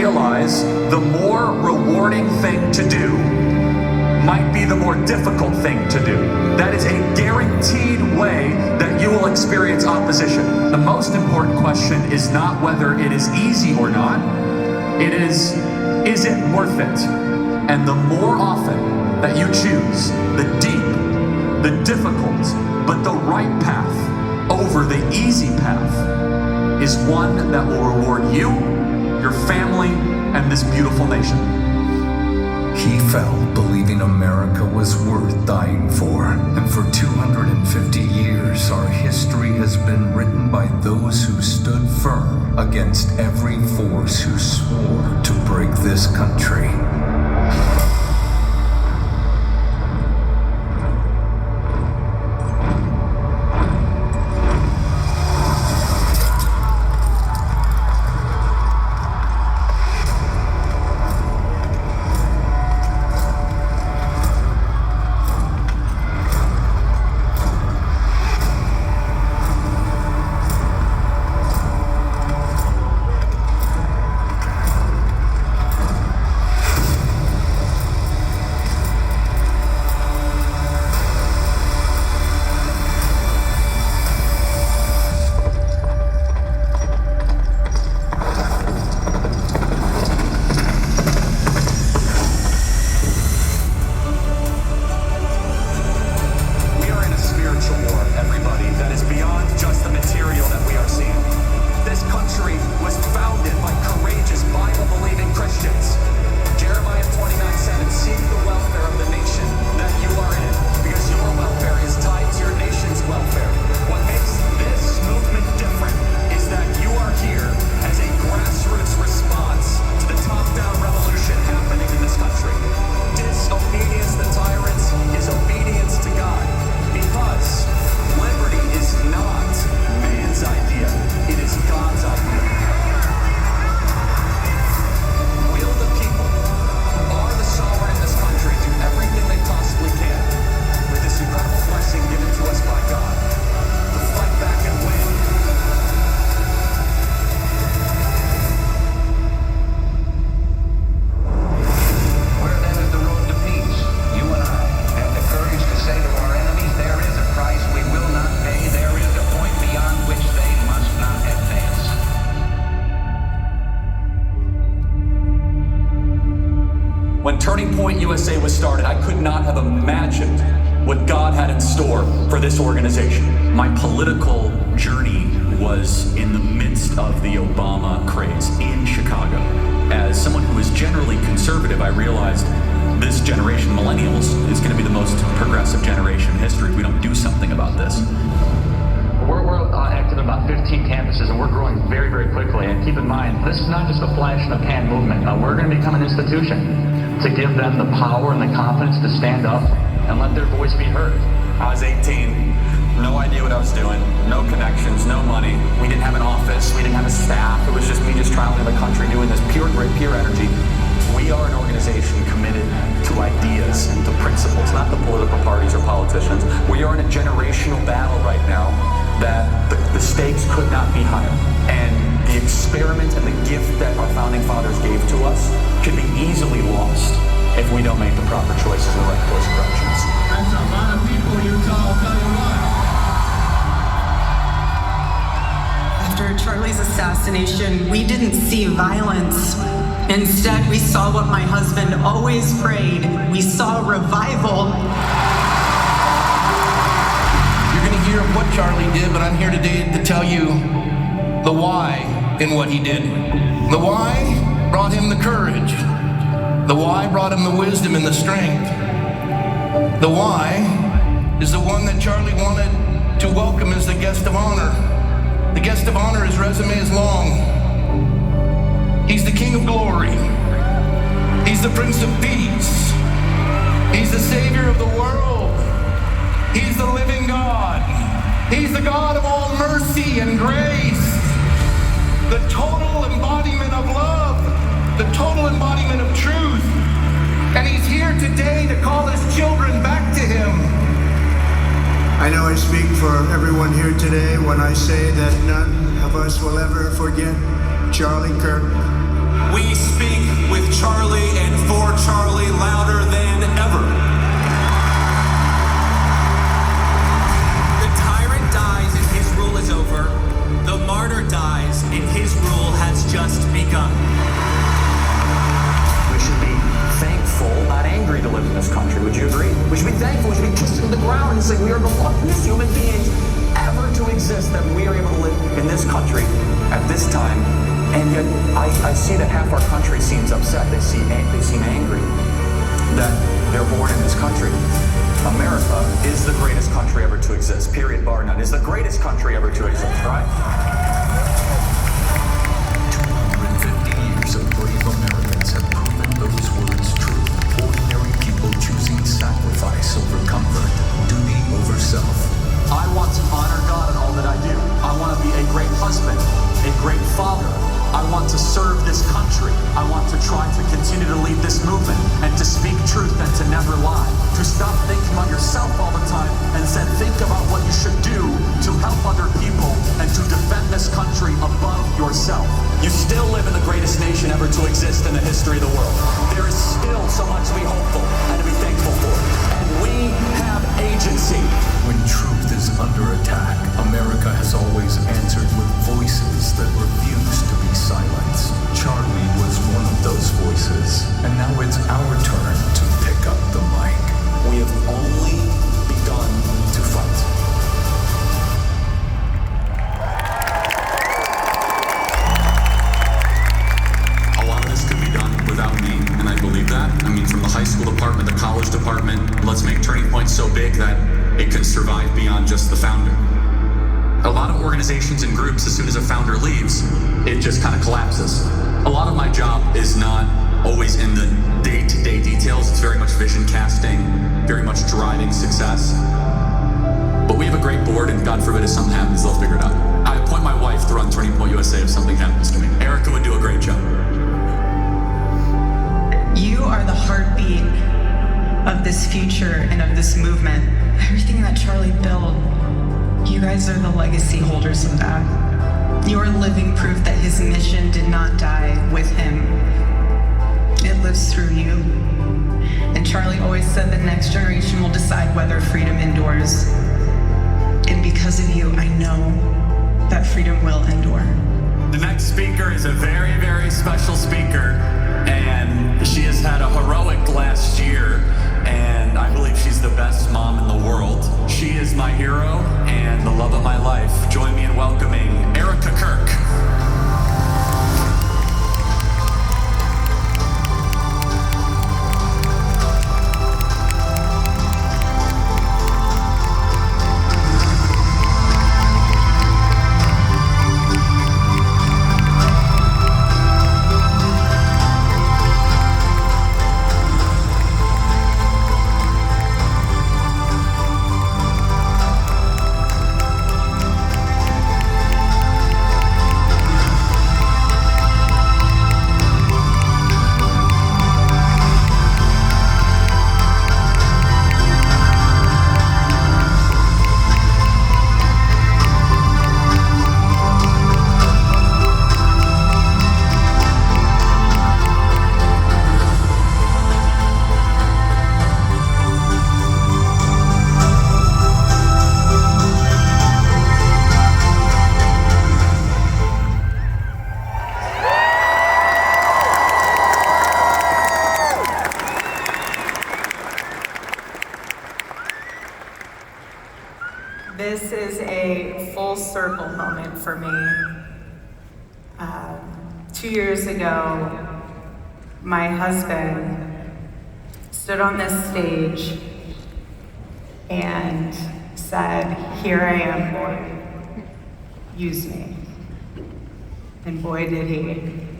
realize the more rewarding thing to do might be the more difficult thing to do. That is a guaranteed way that you will experience opposition. The most important question is not whether it is easy or not. It is it worth it? And the more often that you choose the deep, the difficult, but the right path over the easy path is one that will reward you, your family, and this beautiful nation. He fell believing America was worth dying for, and for 250 years our history has been written by those who stood firm against every force who swore to break this country. When Turning Point USA was started, I could not have imagined what God had in store for this organization. My political journey was in the midst of the Obama craze in Chicago. As someone who is generally conservative, I realized this generation, millennials, is going to be the most progressive generation in history if we don't do something about this. We're active in about 15 campuses, and we're growing very, very quickly. And keep in mind, this is not just a flash in the pan movement. We're going to become an institution to give them the power and the confidence to stand up and let their voice be heard. I was 18, no idea what I was doing, no connections, no money. We didn't have an office, we didn't have a staff. It was just me just traveling the country doing this pure energy. We are an organization committed to ideas and to principles, not the political parties or politicians. We are in a generational battle right now that the stakes could not be higher. And the experiment and the gift that our founding fathers gave to us could be easily lost if we don't make the proper choices in the right course of corrections. That's a lot of people, Utah, I'll tell you what. After Charlie's assassination, we didn't see violence. Instead, we saw what my husband always prayed. We saw revival. You're going to hear what Charlie did, but I'm here today to tell you the why in what he did. The why brought him the courage. The why brought him the wisdom and the strength. The why is the one that Charlie wanted to welcome as the guest of honor. The guest of honor, his resume is long. He's the King of Glory. He's the Prince of Peace. He's the Savior of the world. He's the living God. He's the God of all mercy and grace. The total embodiment of love. The total embodiment of truth. And he's here today to call his children back to him. I know I speak for everyone here today when I say that none of us will ever forget Charlie Kirk. We speak done. We should be thankful, not angry, to live in this country. Would you agree? We should be thankful. We should be kissing the ground and say we are the luckiest human beings ever to exist, that we are able to live in this country at this time. And yet, I see that half our country seems upset. They seem angry that they're born in this country. America is the greatest country ever to exist. Period, bar none. Is the greatest country ever to exist, right? 250 years of brave Americans have proven those words true. Ordinary people choosing sacrifice over comfort, duty over self. I want to honor God in all that I do. I want to be a great husband, a great father. I want to serve this country. I want to try to continue to lead this movement and to speak truth and to never lie. To stop thinking about yourself all the time and instead think about what you should do to help other people and to defend this country above yourself. You still live in the greatest nation ever to exist in the history of the world. There is still so much to be hopeful and to be thankful for. And we have agency. When truth is under attack, America has always answered with voices that refuse to be silenced. Charlie was one of those voices, and now it's our turn to pick up the mic. We have only begun to fight. A lot of this could be done without me, and I believe that. I mean, from the high school department, the college department, let's make Turning Point so big that it can survive beyond just the founder. A lot of organizations and groups, as soon as a founder leaves, it just kind of collapses. A lot of my job is not always in the day-to-day details. It's very much vision casting, very much driving success. But we have a great board, and God forbid if something happens, they'll figure it out. I appoint my wife to run Turning Point USA if something happens to me. Erika would do a great job. You are the heartbeat of this future and of this movement. Everything that Charlie built, you guys are the legacy holders of that. You are living proof that his mission did not die with him. It lives through you. And Charlie always said the next generation will decide whether freedom endures. And because of you, I know that freedom will endure. The next speaker is a very, very special speaker, and she has had a heroic last year, and I believe she's the best mom in the world. She is my hero and the love of my life. Join me in welcoming Erika Kirk. This is a full circle moment for me. 2 years ago, my husband stood on this stage and said, "Here I am, Lord, use me." And boy, did he.